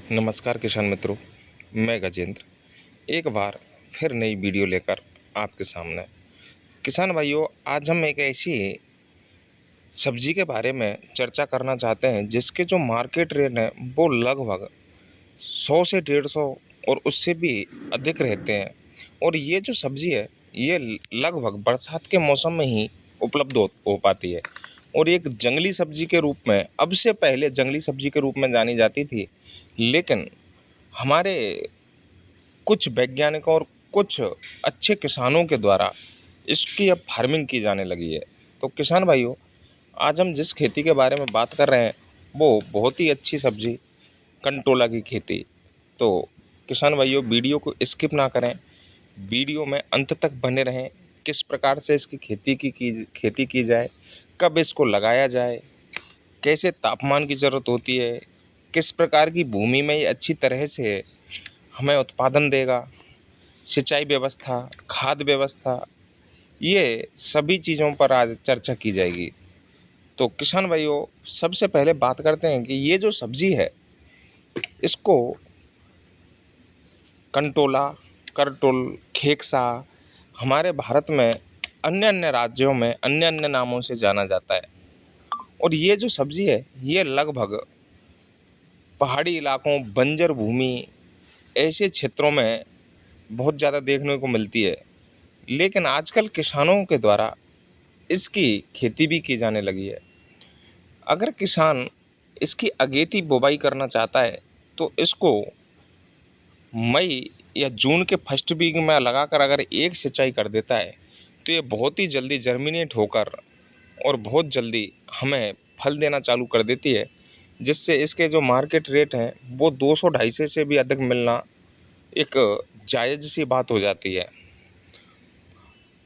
नमस्कार किसान मित्रों, मैं गजेंद्र एक बार फिर नई वीडियो लेकर आपके सामने। किसान भाइयों, आज हम एक ऐसी सब्जी के बारे में चर्चा करना चाहते हैं जिसके जो मार्केट रेट हैं वो लगभग 100 से 150 और उससे भी अधिक रहते हैं। और ये जो सब्जी है ये लगभग बरसात के मौसम में ही उपलब्ध हो पाती है। और एक जंगली सब्जी के रूप में, अब से पहले जंगली सब्जी के रूप में जानी जाती थी, लेकिन हमारे कुछ वैज्ञानिकों और कुछ अच्छे किसानों के द्वारा इसकी अब फार्मिंग की जाने लगी है। तो किसान भाइयों, आज हम जिस खेती के बारे में बात कर रहे हैं वो बहुत ही अच्छी सब्जी कंटोला की खेती। तो किसान भाइयों, वीडियो को स्किप ना करें, वीडियो में अंत तक बने रहें। किस प्रकार से इसकी खेती की जाए, कब इसको लगाया जाए, कैसे तापमान की ज़रूरत होती है, किस प्रकार की भूमि में ये अच्छी तरह से हमें उत्पादन देगा, सिंचाई व्यवस्था, खाद व्यवस्था, ये सभी चीज़ों पर आज चर्चा की जाएगी। तो किसान भाइयों, सबसे पहले बात करते हैं कि ये जो सब्जी है इसको कंटोला, करटुल, खेकसा हमारे भारत में अन्य अन्य राज्यों में अन्य अन्य नामों से जाना जाता है। और ये जो सब्जी है ये लगभग पहाड़ी इलाकों, बंजर भूमि, ऐसे क्षेत्रों में बहुत ज़्यादा देखने को मिलती है। लेकिन आजकल किसानों के द्वारा इसकी खेती भी की जाने लगी है। अगर किसान इसकी अगेती बुवाई करना चाहता है तो इसको मई या जून के फर्स्ट वीक में लगाकर अगर एक सिंचाई कर देता है तो ये बहुत ही जल्दी जर्मिनेट होकर और बहुत जल्दी हमें फल देना चालू कर देती है, जिससे इसके जो मार्केट रेट हैं वो 200-250 से भी अधिक मिलना एक जायज़ सी बात हो जाती है।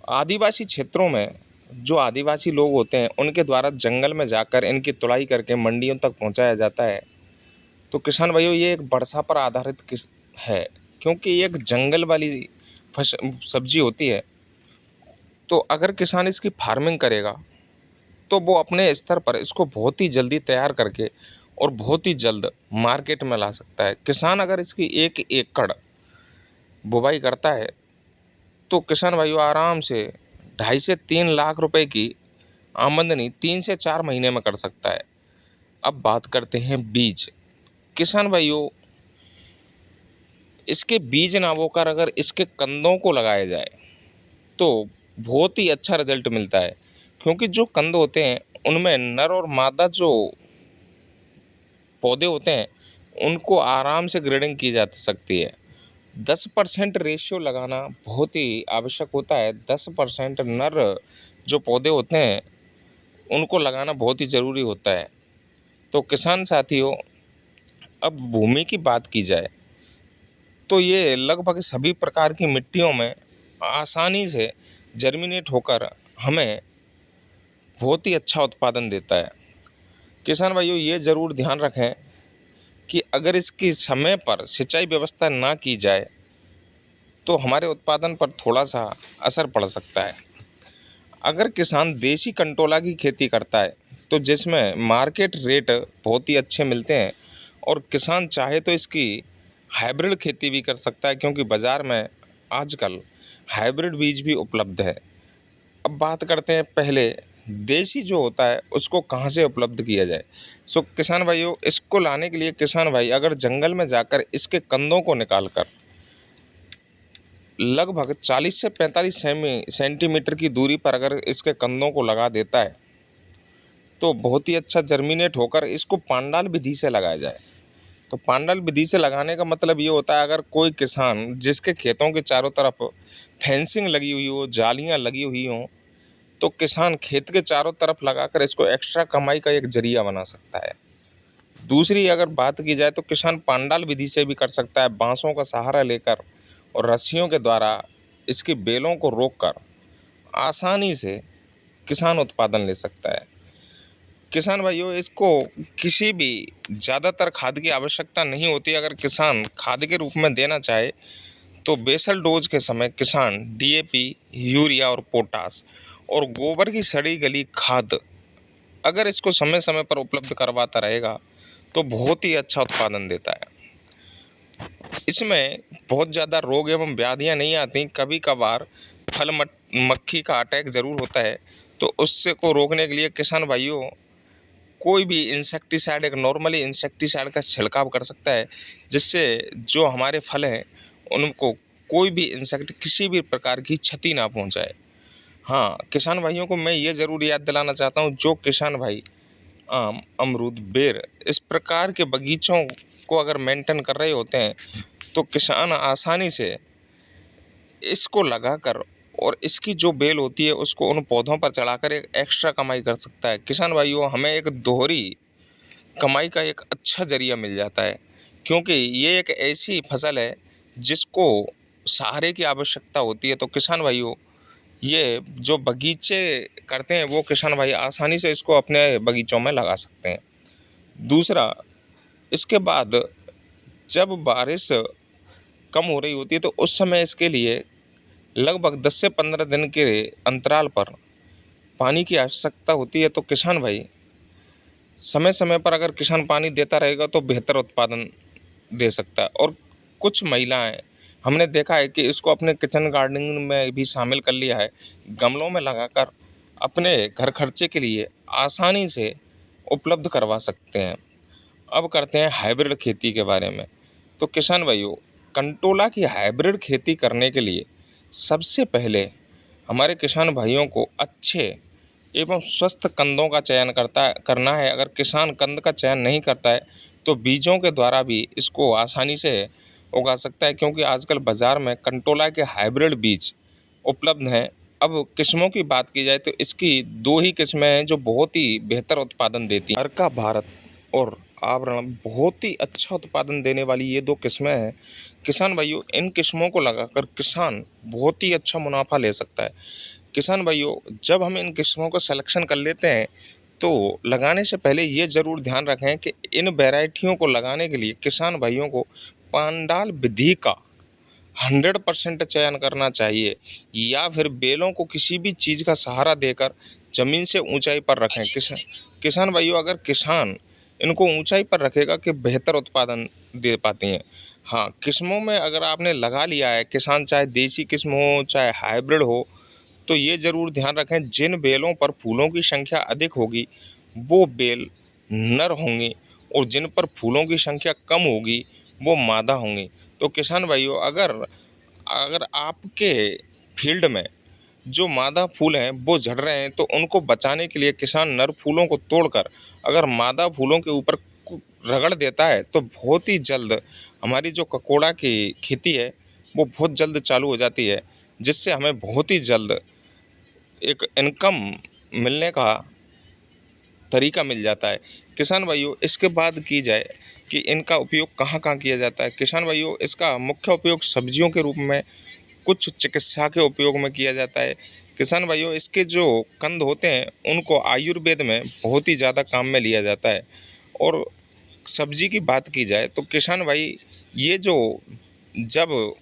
आदिवासी क्षेत्रों में जो आदिवासी लोग होते हैं उनके द्वारा जंगल में जाकर इनकी तुड़ाई करके मंडियों तक पहुंचाया जाता है। तो किसान भाइयों, ये एक वर्षा पर आधारित है, क्योंकि ये एक जंगल वाली सब्जी होती है। तो अगर किसान इसकी फार्मिंग करेगा तो वो अपने स्तर पर इसको बहुत ही जल्दी तैयार करके और बहुत ही जल्द मार्केट में ला सकता है। किसान अगर इसकी 1 एकड़ बुवाई करता है तो किसान भाइयों आराम से 2.5 से 3 लाख रुपए की आमदनी 3 से 4 महीने में कर सकता है। अब बात करते हैं बीज। किसान भाइयों, इसके बीज ना बोकर अगर इसके कंदों को लगाया जाए तो बहुत ही अच्छा रिजल्ट मिलता है, क्योंकि जो कंद होते हैं उनमें नर और मादा जो पौधे होते हैं उनको आराम से ग्रेडिंग की जा सकती है। 10% रेशियो लगाना बहुत ही आवश्यक होता है। 10% नर जो पौधे होते हैं उनको लगाना बहुत ही ज़रूरी होता है। तो किसान साथियों, अब भूमि की बात की जाए तो ये लगभग सभी प्रकार की मिट्टियों में आसानी से जर्मिनेट होकर हमें बहुत ही अच्छा उत्पादन देता है। किसान भाइयों, ये ज़रूर ध्यान रखें कि अगर इसकी समय पर सिंचाई व्यवस्था ना की जाए तो हमारे उत्पादन पर थोड़ा सा असर पड़ सकता है। अगर किसान देसी कंटोला की खेती करता है तो जिसमें मार्केट रेट बहुत ही अच्छे मिलते हैं, और किसान चाहे तो इसकी हाइब्रिड खेती भी कर सकता है, क्योंकि बाज़ार में आजकल हाइब्रिड बीज भी उपलब्ध है। अब बात करते हैं पहले देसी जो होता है उसको कहाँ से उपलब्ध किया जाए। सो किसान भाइयों, इसको लाने के लिए किसान भाई अगर जंगल में जाकर इसके कंदों को निकाल कर लगभग 40 से 45 सेंटीमीटर की दूरी पर अगर इसके कंदों को लगा देता है तो बहुत ही अच्छा जर्मिनेट होकर इसको पांडाल विधि से लगाया जाए। तो पांडाल विधि से लगाने का मतलब ये होता है, अगर कोई किसान जिसके खेतों के चारों तरफ फेंसिंग लगी हुई हो, जालियां लगी हुई हों, तो किसान खेत के चारों तरफ लगाकर इसको एक्स्ट्रा कमाई का एक जरिया बना सकता है। दूसरी अगर बात की जाए तो किसान पांडाल विधि से भी कर सकता है। बांसों का सहारा लेकर और रस्सियों के द्वारा इसकी बेलों को रोककर आसानी से किसान उत्पादन ले सकता है। किसान भाइयों, इसको किसी भी ज़्यादातर खाद की आवश्यकता नहीं होती। अगर किसान खाद के रूप में देना चाहे तो बेसल डोज के समय किसान डीएपी, यूरिया और पोटास और गोबर की सड़ी गली खाद अगर इसको समय समय पर उपलब्ध करवाता रहेगा तो बहुत ही अच्छा उत्पादन देता है। इसमें बहुत ज़्यादा रोग एवं व्याधियाँ नहीं आती। कभी कभार फल मक्खी का अटैक ज़रूर होता है, तो उससे को रोकने के लिए किसान भाइयों कोई भी इंसेक्टिसाइड, एक नॉर्मली इंसेक्टिसाइड का छिड़काव कर सकता है, जिससे जो हमारे फल हैं उनको कोई भी इंसेक्ट किसी भी प्रकार की क्षति ना पहुंचाए। हाँ, किसान भाइयों को मैं ये ज़रूर याद दिलाना चाहता हूँ, जो किसान भाई आम, अमरूद, बेर इस प्रकार के बगीचों को अगर मेंटेन कर रहे होते हैं, तो किसान आसानी से इसको लगाकर और इसकी जो बेल होती है उसको उन पौधों पर चढ़ाकर एक एक्स्ट्रा कमाई कर सकता है। किसान भाइयों, हमें एक दोहरी कमाई का एक अच्छा ज़रिया मिल जाता है, क्योंकि ये एक ऐसी फसल है जिसको सहारे की आवश्यकता होती है। तो किसान भाइयों, ये जो बगीचे करते हैं वो किसान भाई आसानी से इसको अपने बगीचों में लगा सकते हैं। दूसरा, इसके बाद जब बारिश कम हो रही होती है तो उस समय इसके लिए लगभग 10 से 15 दिन के अंतराल पर पानी की आवश्यकता होती है। तो किसान भाई समय समय पर अगर किसान पानी देता रहेगा तो बेहतर उत्पादन दे सकता है। और कुछ महिलाएं, हमने देखा है कि इसको अपने किचन गार्डनिंग में भी शामिल कर लिया है, गमलों में लगाकर अपने घर खर्चे के लिए आसानी से उपलब्ध करवा सकते हैं। अब करते हैं हाइब्रिड खेती के बारे में। तो किसान भाइयों, कंटोला की हाइब्रिड खेती करने के लिए सबसे पहले हमारे किसान भाइयों को अच्छे एवं स्वस्थ कंदों का चयन करना है। अगर किसान कंद का चयन नहीं करता है तो बीजों के द्वारा भी इसको आसानी से उगा सकता है, क्योंकि आजकल बाज़ार में कंटोला के हाइब्रिड बीज उपलब्ध हैं। अब किस्मों की बात की जाए तो इसकी दो ही किस्में हैं जो बहुत ही बेहतर उत्पादन देती हैं। अर्का भारत और आवरण बहुत ही अच्छा उत्पादन देने वाली ये दो किस्में हैं। किसान भाइयों, इन किस्मों को लगाकर किसान बहुत ही अच्छा मुनाफा ले सकता है। किसान भाइयों, जब हम इन किस्मों का सिलेक्शन कर लेते हैं तो लगाने से पहले ये ज़रूर ध्यान रखें कि इन वैरायटियों को लगाने के लिए किसान भाइयों को पांडाल विधि का 100% चयन करना चाहिए, या फिर बेलों को किसी भी चीज़ का सहारा देकर ज़मीन से ऊंचाई पर रखें। किसान भाइयों, अगर किसान इनको ऊंचाई पर रखेगा कि बेहतर उत्पादन दे पाती हैं। हाँ, किस्मों में अगर आपने लगा लिया है किसान, चाहे देसी किस्म हो चाहे हाइब्रिड हो, तो ये ज़रूर ध्यान रखें जिन बेलों पर फूलों की संख्या अधिक होगी वो बेल नर होंगी, और जिन पर फूलों की संख्या कम होगी वो मादा होंगी। तो किसान भाइयों, अगर अगर आपके फील्ड में जो मादा फूल हैं वो झड़ रहे हैं तो उनको बचाने के लिए किसान नर फूलों को तोड़कर अगर मादा फूलों के ऊपर रगड़ देता है तो बहुत ही जल्द हमारी जो ककोड़ा की खेती है वो बहुत जल्द चालू हो जाती है, जिससे हमें बहुत ही जल्द एक इनकम मिलने का तरीका मिल जाता है। किसान भाइयों, इसके बाद की जाए कि इनका उपयोग कहाँ कहाँ किया जाता है। किसान भाइयों, इसका मुख्य उपयोग सब्जियों के रूप में, कुछ चिकित्सा के उपयोग में किया जाता है। किसान भाइयों, इसके जो कंद होते हैं उनको आयुर्वेद में बहुत ही ज़्यादा काम में लिया जाता है। और सब्जी की बात की जाए तो किसान भाई, ये जो जब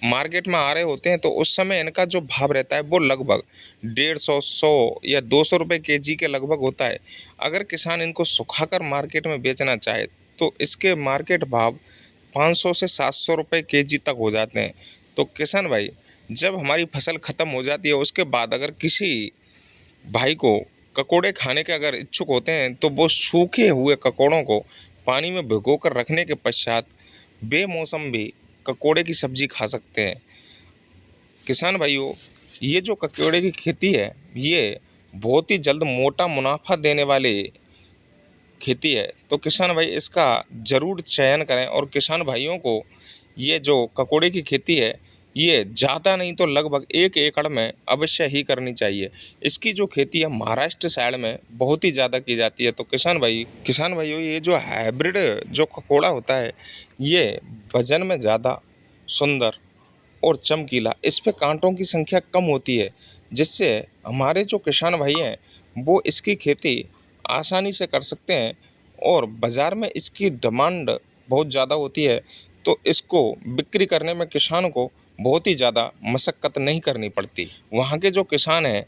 मार्केट में आ रहे होते हैं तो उस समय इनका जो भाव रहता है वो लगभग 150, 100 या 200 रुपये केजी के लगभग होता है। अगर किसान इनको सुखाकर मार्केट में बेचना चाहे तो इसके मार्केट भाव 500 से 700 रुपये केजी तक हो जाते हैं। तो किसान भाई, जब हमारी फसल ख़त्म हो जाती है उसके बाद अगर किसी भाई को ककोड़े खाने के अगर इच्छुक होते हैं तो वो सूखे हुए ककोड़ों को पानी में भिगोकर रखने के पश्चात बेमौसम भी ककोड़े की सब्ज़ी खा सकते हैं। किसान भाइयों, ये जो ककोड़े की खेती है ये बहुत ही जल्द मोटा मुनाफा देने वाली खेती है। तो किसान भाई इसका ज़रूर चयन करें। और किसान भाइयों को ये जो ककोड़े की खेती है ये ज़्यादा नहीं तो लगभग 1 एकड़ में अवश्य ही करनी चाहिए। इसकी जो खेती है महाराष्ट्र साइड में बहुत ही ज़्यादा की जाती है। तो किसान भाइयों, ये जो हाइब्रिड जो ककोड़ा होता है ये वजन में ज़्यादा सुंदर और चमकीला, इस पे कांटों की संख्या कम होती है, जिससे हमारे जो किसान भाई हैं वो इसकी खेती आसानी से कर सकते हैं। और बाज़ार में इसकी डिमांड बहुत ज़्यादा होती है, तो इसको बिक्री करने में किसान को बहुत ही ज़्यादा मशक्क़त नहीं करनी पड़ती। वहाँ के जो किसान हैं,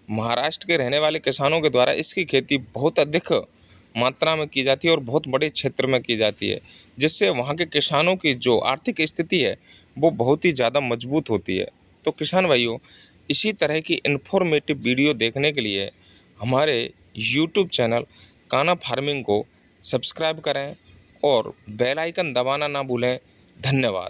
महाराष्ट्र के रहने वाले किसानों के द्वारा इसकी खेती बहुत अधिक मात्रा में की जाती है और बहुत बड़े क्षेत्र में की जाती है, जिससे वहाँ के किसानों की जो आर्थिक स्थिति है वो बहुत ही ज़्यादा मजबूत होती है। तो किसान भाइयों, इसी तरह की इन्फॉर्मेटिव वीडियो देखने के लिए हमारे यूट्यूब चैनल कान्हा फार्मिंग को सब्सक्राइब करें और बेल आइकन दबाना ना भूलें। धन्यवाद।